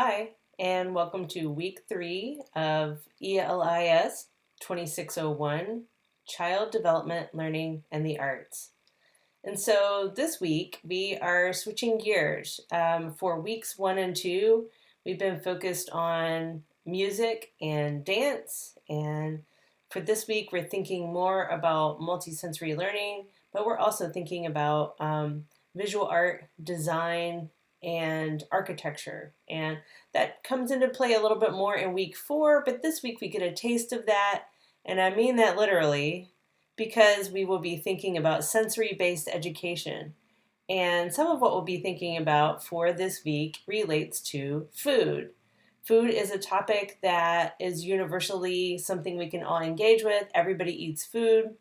Hi, and welcome to week 3 of ELIS 2601, Child Development, Learning, and the Arts. And so this week we are switching gears. For weeks 1 and 2, we've been focused on music and dance. And for this week, we're thinking more about multisensory learning, but we're also thinking about visual art, design, and architecture. And that comes into play a little bit more in week 4, but this week we get a taste of that. And I mean that literally, because we will be thinking about sensory-based education. And some of what we'll be thinking about for this week relates to food. Food is a topic that is universally something we can all engage with. Everybody eats food,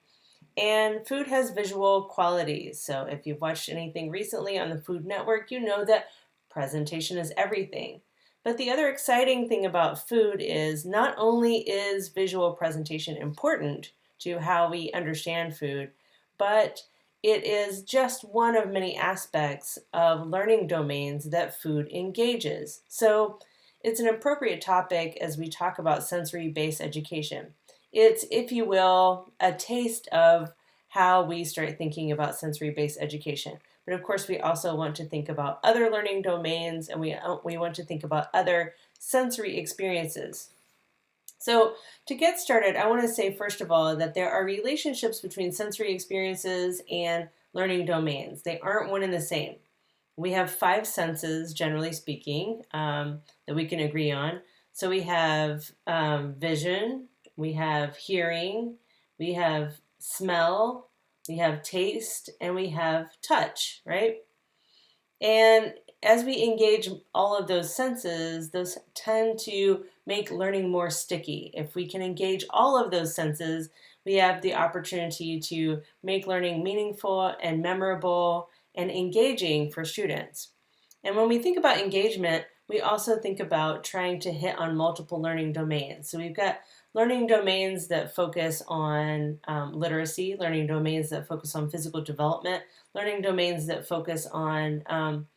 and food has visual qualities. So if you've watched anything recently on the Food Network, you know that presentation is everything. But the other exciting thing about food is not only is visual presentation important to how we understand food, but it is just one of many aspects of learning domains that food engages. So it's an appropriate topic as we talk about sensory-based education. It's, if you will, a taste of how we start thinking about sensory-based education. But of course, we also want to think about other learning domains, and we want to think about other sensory experiences. So to get started, I want to say, first of all, that there are relationships between sensory experiences and learning domains. They aren't one and the same. We have 5 senses, generally speaking, that we can agree on. So we have vision, we have hearing, we have smell, we have taste, and we have touch, right? And as we engage all of those senses, those tend to make learning more sticky. If we can engage all of those senses, we have the opportunity to make learning meaningful and memorable and engaging for students. And when we think about engagement, we also think about trying to hit on multiple learning domains. So we've got learning domains that focus on literacy, learning domains that focus on physical development, learning domains that focus on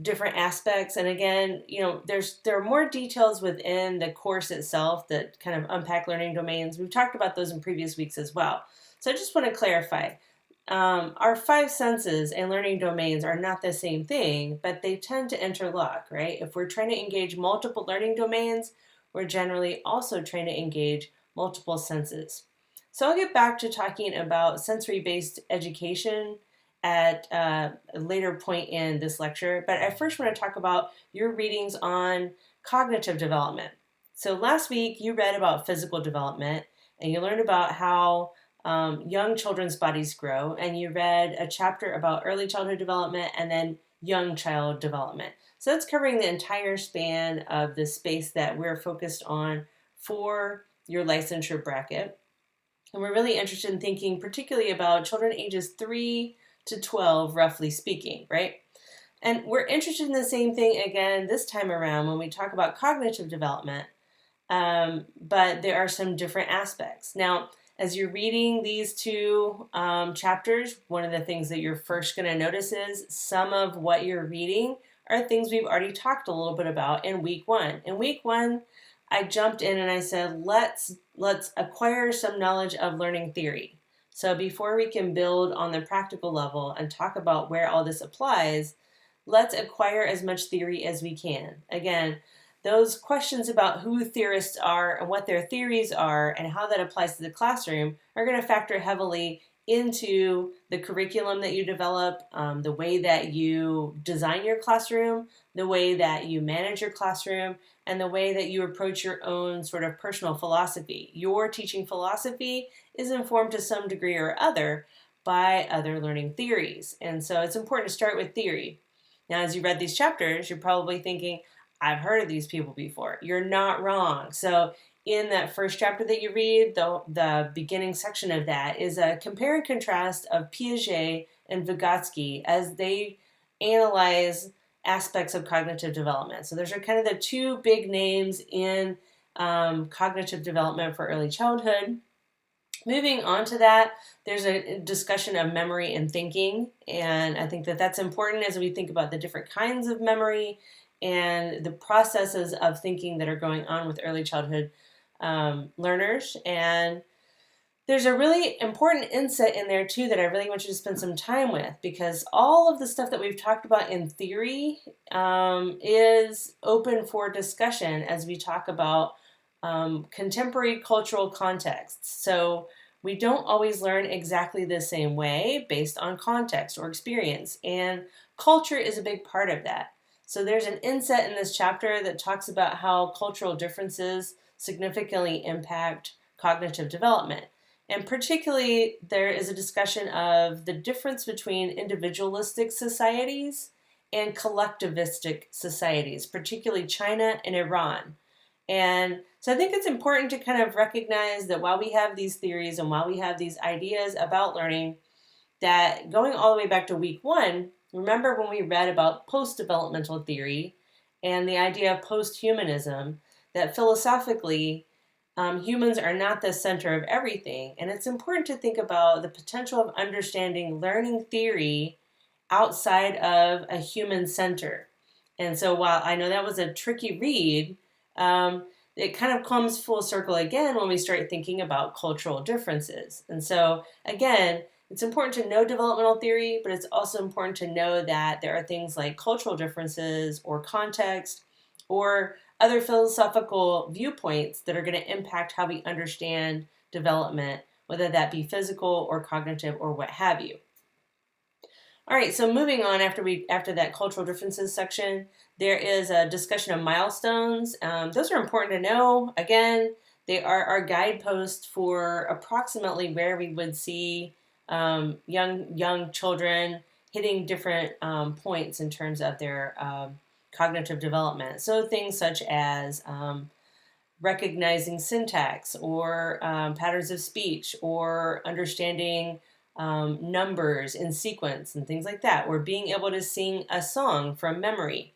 different aspects. And again, there are more details within the course itself that kind of unpack learning domains. We've talked about those in previous weeks as well. So I just want to clarify. Our 5 senses and learning domains are not the same thing, but they tend to interlock, right? If we're trying to engage multiple learning domains, we're generally also trying to engage multiple senses. So I'll get back to talking about sensory-based education at a later point in this lecture, but I first want to talk about your readings on cognitive development. So last week you read about physical development, and you learned about how young children's bodies grow, and you read a chapter about early childhood development and then young child development. So that's covering the entire span of the space that we're focused on for your licensure bracket. And we're really interested in thinking particularly about children ages 3 to 12, roughly speaking, right? And we're interested in the same thing again this time around when we talk about cognitive development, but there are some different aspects. Now, as you're reading these 2 chapters, one of the things that you're first going to notice is some of what you're reading are things we've already talked a little bit about in week 1. In week 1, I jumped in and I said, let's acquire some knowledge of learning theory. So before we can build on the practical level and talk about where all this applies, let's acquire as much theory as we can. Again, those questions about who theorists are and what their theories are and how that applies to the classroom are going to factor heavily into the curriculum that you develop, the way that you design your classroom, the way that you manage your classroom, and the way that you approach your own sort of personal philosophy. Your teaching philosophy is informed to some degree or other by other learning theories. And so it's important to start with theory. Now, as you read these chapters, you're probably thinking, I've heard of these people before. You're not wrong. So in that first chapter that you read, the beginning section of that is a compare and contrast of Piaget and Vygotsky as they analyze aspects of cognitive development. So those are kind of the 2 big names in cognitive development for early childhood. Moving on to that, there's a discussion of memory and thinking, and I think that that's important as we think about the different kinds of memory and the processes of thinking that are going on with early childhood learners. And there's a really important insight in there too that I really want you to spend some time with, because all of the stuff that we've talked about in theory is open for discussion as we talk about contemporary cultural contexts. So we don't always learn exactly the same way based on context or experience, and culture is a big part of that. So there's an inset in this chapter that talks about how cultural differences significantly impact cognitive development. And particularly, there is a discussion of the difference between individualistic societies and collectivistic societies, particularly China and Iran. And so I think it's important to kind of recognize that while we have these theories and while we have these ideas about learning, that going all the way back to week 1, remember when we read about post-developmental theory and the idea of post-humanism, that philosophically, humans are not the center of everything. And it's important to think about the potential of understanding learning theory outside of a human center. And so while I know that was a tricky read, it kind of comes full circle again when we start thinking about cultural differences. And so again, it's important to know developmental theory, but it's also important to know that there are things like cultural differences or context or other philosophical viewpoints that are going to impact how we understand development, whether that be physical or cognitive or what have you. All right, so moving on after that cultural differences section, there is a discussion of milestones. Those are important to know. Again, they are our guideposts for approximately where we would see young children hitting different points in terms of their cognitive development. So things such as recognizing syntax or patterns of speech or understanding numbers in sequence and things like that, or being able to sing a song from memory.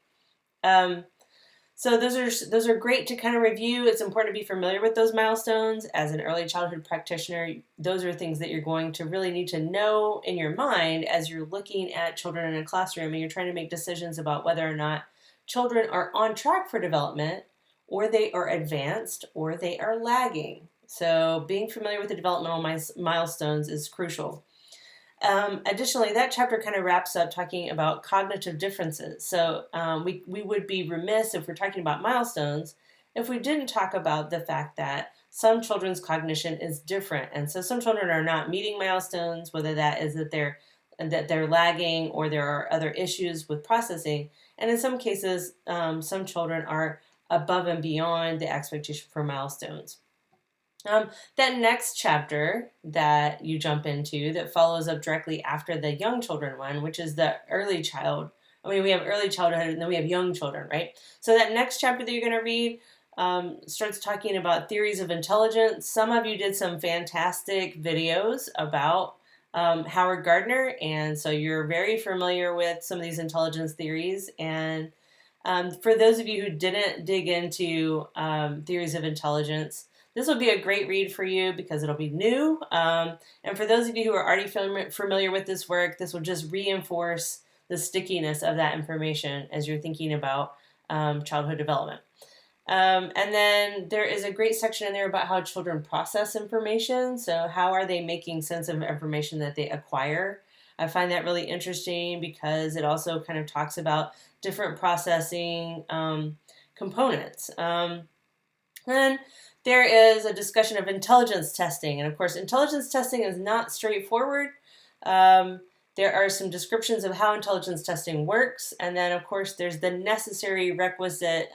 So those are great to kind of review. It's important to be familiar with those milestones. As an early childhood practitioner, those are things that you're going to really need to know in your mind as you're looking at children in a classroom and you're trying to make decisions about whether or not children are on track for development, or they are advanced, or they are lagging. So being familiar with the developmental milestones is crucial. Additionally, that chapter kind of wraps up talking about cognitive differences. So we would be remiss if we're talking about milestones if we didn't talk about the fact that some children's cognition is different. And so some children are not meeting milestones, whether that is that they're lagging or there are other issues with processing. And in some cases, some children are above and beyond the expectation for milestones. That next chapter that you jump into that follows up directly after the young children one, which is the early child. I mean, we have early childhood and then we have young children, right? So that next chapter that you're going to read starts talking about theories of intelligence. Some of you did some fantastic videos about Howard Gardner, and so you're very familiar with some of these intelligence theories. And for those of you who didn't dig into theories of intelligence, this will be a great read for you because it'll be new. And for those of you who are already familiar with this work, this will just reinforce the stickiness of that information as you're thinking about childhood development. And then there is a great section in there about how children process information. So how are they making sense of information that they acquire? I find that really interesting because it also kind of talks about different processing components. And there is a discussion of intelligence testing. And of course, intelligence testing is not straightforward. There are some descriptions of how intelligence testing works. And then, of course, there's the necessary requisite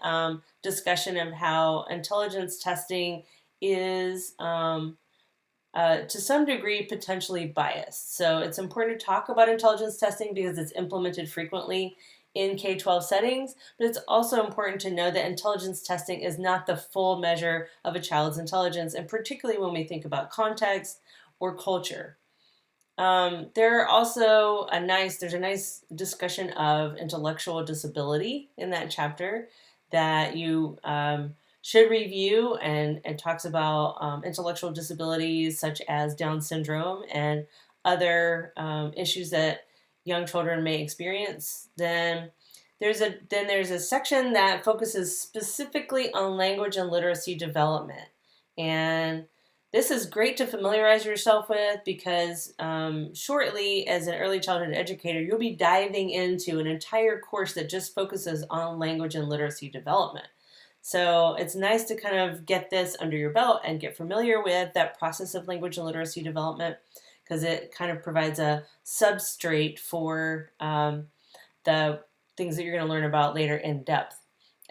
discussion of how intelligence testing is, to some degree, potentially biased. So it's important to talk about intelligence testing because it's implemented frequently in K-12 settings, but it's also important to know that intelligence testing is not the full measure of a child's intelligence, and particularly when we think about context or culture. There's a nice discussion of intellectual disability in that chapter that you should review, and it talks about intellectual disabilities such as Down syndrome and other issues that young children may experience. Then there's a section that focuses specifically on language and literacy development. And this is great to familiarize yourself with because shortly, as an early childhood educator, you'll be diving into an entire course that just focuses on language and literacy development. So it's nice to kind of get this under your belt and get familiar with that process of language and literacy development, because it kind of provides a substrate for the things that you're going to learn about later in depth.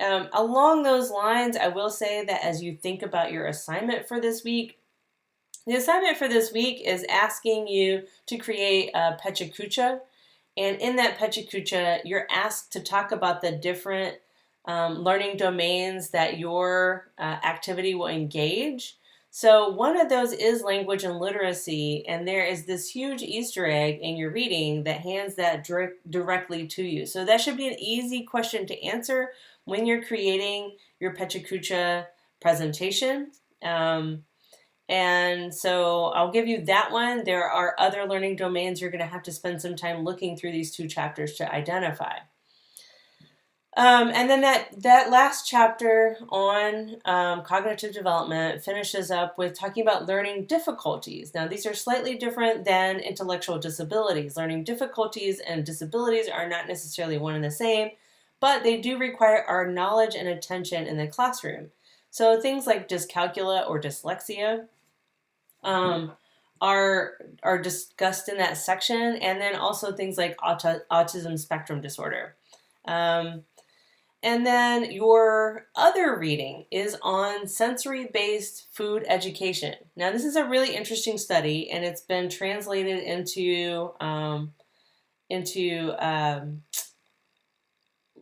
Along those lines, I will say that as you think about your assignment for this week, the assignment for this week is asking you to create a Pecha Kucha. And in that Pecha Kucha, you're asked to talk about the different learning domains that your activity will engage. So one of those is language and literacy, and there is this huge Easter egg in your reading that hands that directly to you. So that should be an easy question to answer when you're creating your Pecha Kucha presentation. And so I'll give you that one. There are other learning domains you're going to have to spend some time looking through these two chapters to identify. And then that last chapter on cognitive development finishes up with talking about learning difficulties. Now, these are slightly different than intellectual disabilities. Learning difficulties and disabilities are not necessarily one and the same, but they do require our knowledge and attention in the classroom. So things like dyscalculia or dyslexia are discussed in that section, and then also things like autism spectrum disorder. And then your other reading is on sensory-based food education. Now, this is a really interesting study, and it's been translated into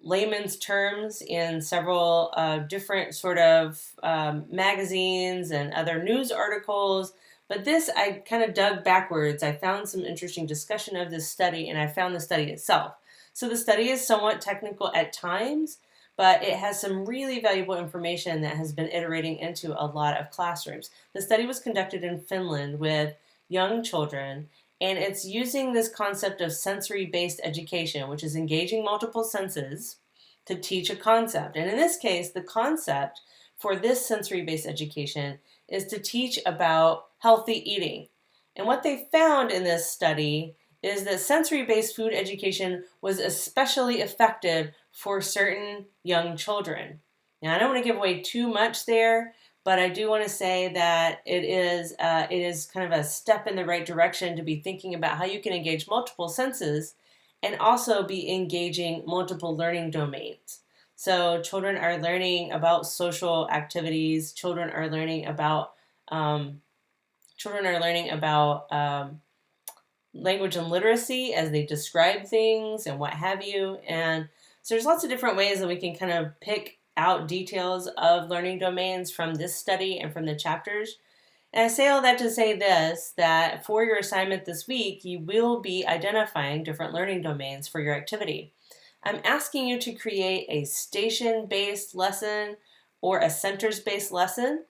layman's terms in several different sort of magazines and other news articles. But this, I kind of dug backwards. I found some interesting discussion of this study, and I found the study itself. So the study is somewhat technical at times, but it has some really valuable information that has been iterating into a lot of classrooms. The study was conducted in Finland with young children, and it's using this concept of sensory-based education, which is engaging multiple senses to teach a concept. And in this case, the concept for this sensory-based education is to teach about healthy eating. And what they found in this study is that sensory-based food education was especially effective for certain young children. Now, I don't want to give away too much there, but I do want to say that it is kind of a step in the right direction to be thinking about how you can engage multiple senses and also be engaging multiple learning domains. So children are learning about social activities. Children are learning about language and literacy as they describe things and what have you. And so there's lots of different ways that we can kind of pick out details of learning domains from this study and from the chapters. And I say all that to say this, that for your assignment this week, you will be identifying different learning domains for your activity. I'm asking you to create a station-based lesson or a centers-based lesson.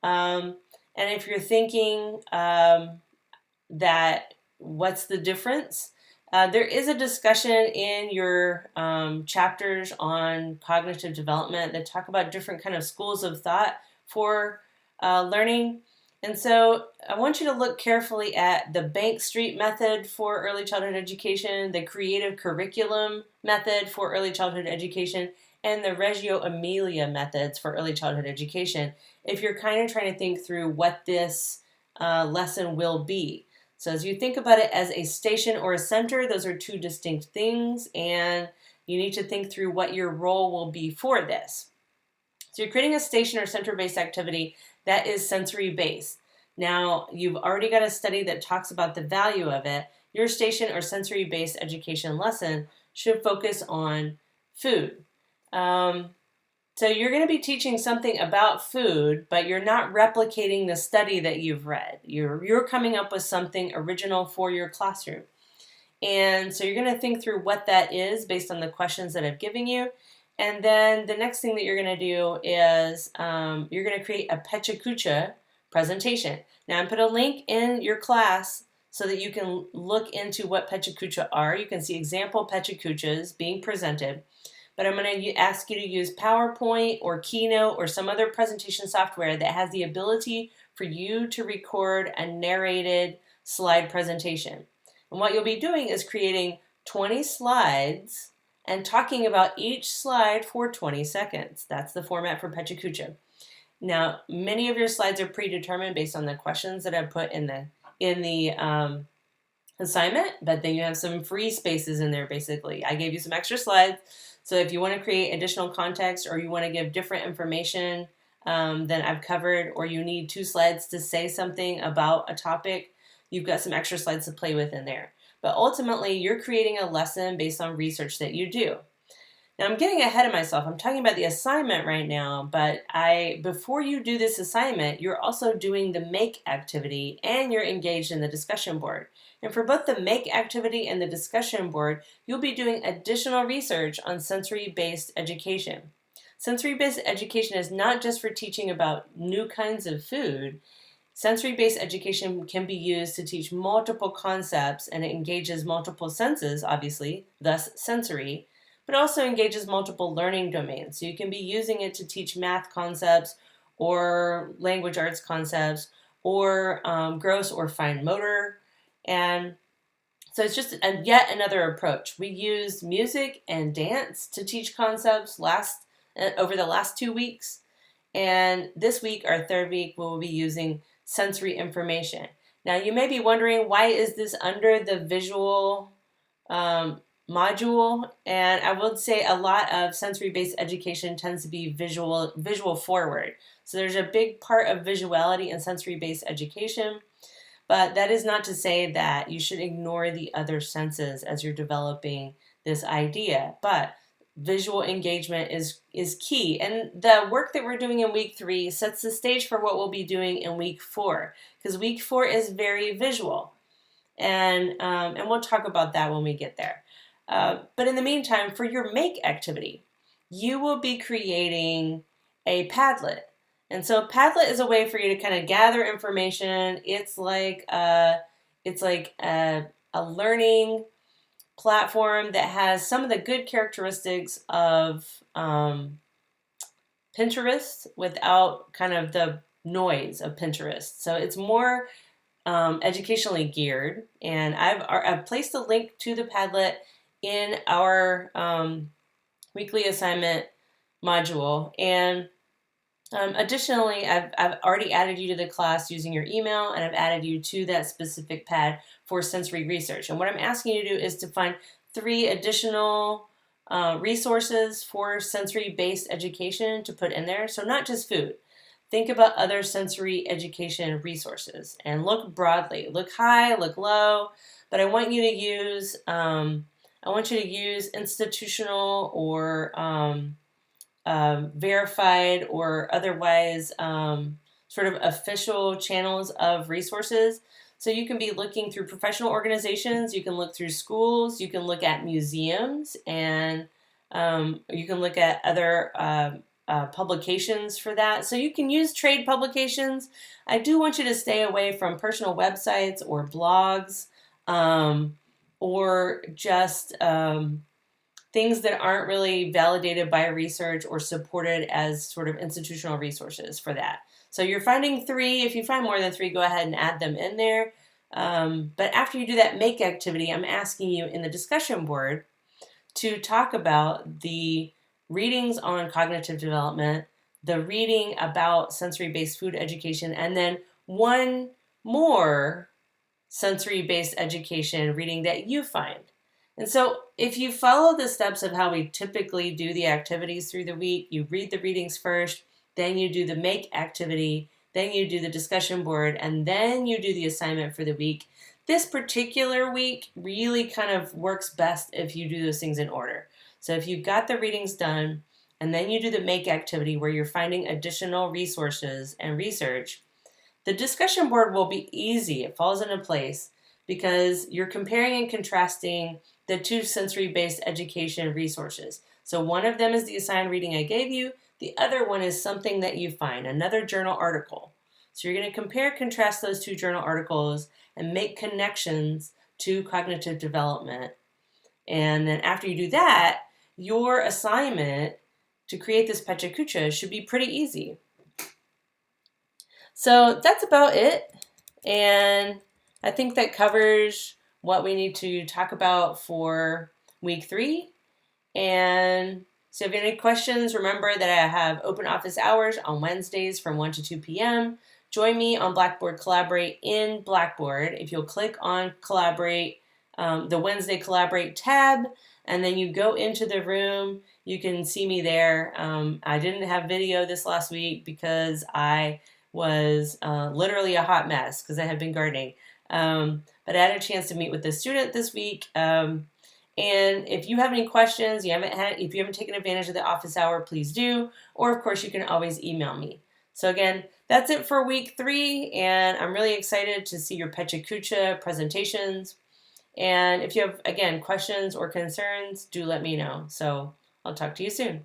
And if you're thinking that what's the difference? There is a discussion in your chapters on cognitive development that talk about different kind of schools of thought for learning. And so I want you to look carefully at the Bank Street method for early childhood education, the creative curriculum method for early childhood education, and the Reggio Emilia methods for early childhood education, if you're kind of trying to think through what this lesson will be. So as you think about it as a station or a center, those are two distinct things, and you need to think through what your role will be for this. So you're creating a station or center-based activity that is sensory-based. Now, you've already got a study that talks about the value of it. Your station or sensory-based education lesson should focus on food. So you're going to be teaching something about food, but you're not replicating the study that you've read. You're coming up with something original for your classroom. And so you're going to think through what that is based on the questions that I've given you. And then the next thing that you're going to do is you're going to create a Pecha Kucha presentation. Now, I put a link in your class so that you can look into what Pecha Kucha are. You can see example Pecha Kuchas being presented. but I'm going to ask you to use PowerPoint or Keynote or some other presentation software that has the ability for you to record a narrated slide presentation. And what you'll be doing is creating 20 slides and talking about each slide for 20 seconds. That's the format for Pecha Kucha. Now, many of your slides are predetermined based on the questions that I put in the assignment, but then you have some free spaces in there basically. I gave you some extra slides, so if you want to create additional context or you want to give different information than I've covered, or you need 2 slides to say something about a topic, you've got some extra slides to play with in there. But ultimately, you're creating a lesson based on research that you do. Now, I'm getting ahead of myself. I'm talking about the assignment right now, but before you do this assignment, you're also doing the make activity and you're engaged in the discussion board. And for both the make activity and the discussion board, you'll be doing additional research on sensory-based education. Sensory-based education is not just for teaching about new kinds of food. Sensory-based education can be used to teach multiple concepts, and it engages multiple senses, obviously, thus sensory, but also engages multiple learning domains. So you can be using it to teach math concepts or language arts concepts or gross or fine motor. And so it's just yet another approach. We used music and dance to teach concepts over the last 2 weeks. And this week, our 3rd week, we'll be using sensory information. Now, you may be wondering, why is this under the visual module? And I would say a lot of sensory-based education tends to be visual forward. So there's a big part of visuality in sensory-based education, but that is not to say that you should ignore the other senses as you're developing this idea. But visual engagement is key. And the work that we're doing in week 3 sets the stage for what we'll be doing in week 4, because week 4 is very visual. And we'll talk about that when we get there. But in the meantime, for your make activity, you will be creating a Padlet. And so Padlet is a way for you to kind of gather information. It's like a learning platform that has some of the good characteristics of Pinterest without kind of the noise of Pinterest. So it's more educationally geared. And I've placed a link to the Padlet in our weekly assignment module. And additionally, I've already added you to the class using your email, and I've added you to that specific pad for sensory research. And what I'm asking you to do is to find 3 additional resources for sensory-based education to put in there. So not just food. Think about other sensory education resources and look broadly. Look high, look low, but I want you to use institutional or verified or otherwise sort of official channels of resources. So you can be looking through professional organizations, you can look through schools, you can look at museums, and you can look at other publications for that. So you can use trade publications. I do want you to stay away from personal websites or blogs or just things that aren't really validated by research or supported as sort of institutional resources for that. So you're finding 3. If you find more than 3, go ahead and add them in there. But after you do that make activity, I'm asking you in the discussion board to talk about the readings on cognitive development, the reading about sensory-based food education, and then one more sensory-based education reading that you find. And so if you follow the steps of how we typically do the activities through the week, you read the readings first, then you do the make activity, then you do the discussion board, and then you do the assignment for the week. This particular week really kind of works best if you do those things in order. So if you've got the readings done, and then you do the make activity where you're finding additional resources and research, the discussion board will be easy. It falls into place because you're comparing and contrasting the 2 sensory-based education resources. So one of them is the assigned reading I gave you. The other one is something that you find, another journal article. So you're going to compare and contrast those 2 journal articles and make connections to cognitive development. And then after you do that, your assignment to create this Pecha Kucha should be pretty easy. So that's about it. And I think that covers what we need to talk about for week 3. And so if you have any questions, remember that I have open office hours on Wednesdays from 1 to 2 p.m. Join me on Blackboard Collaborate in Blackboard. If you'll click on Collaborate, the Wednesday Collaborate tab, and then you go into the room, you can see me there. I didn't have video this last week because I was literally a hot mess because I had been gardening. But I had a chance to meet with the student this week. And if you have any questions, if you haven't taken advantage of the office hour, please do. Or of course, you can always email me. So again, that's it for week 3, and I'm really excited to see your Pecha Kucha presentations. And if you have, again, questions or concerns, do let me know. So I'll talk to you soon.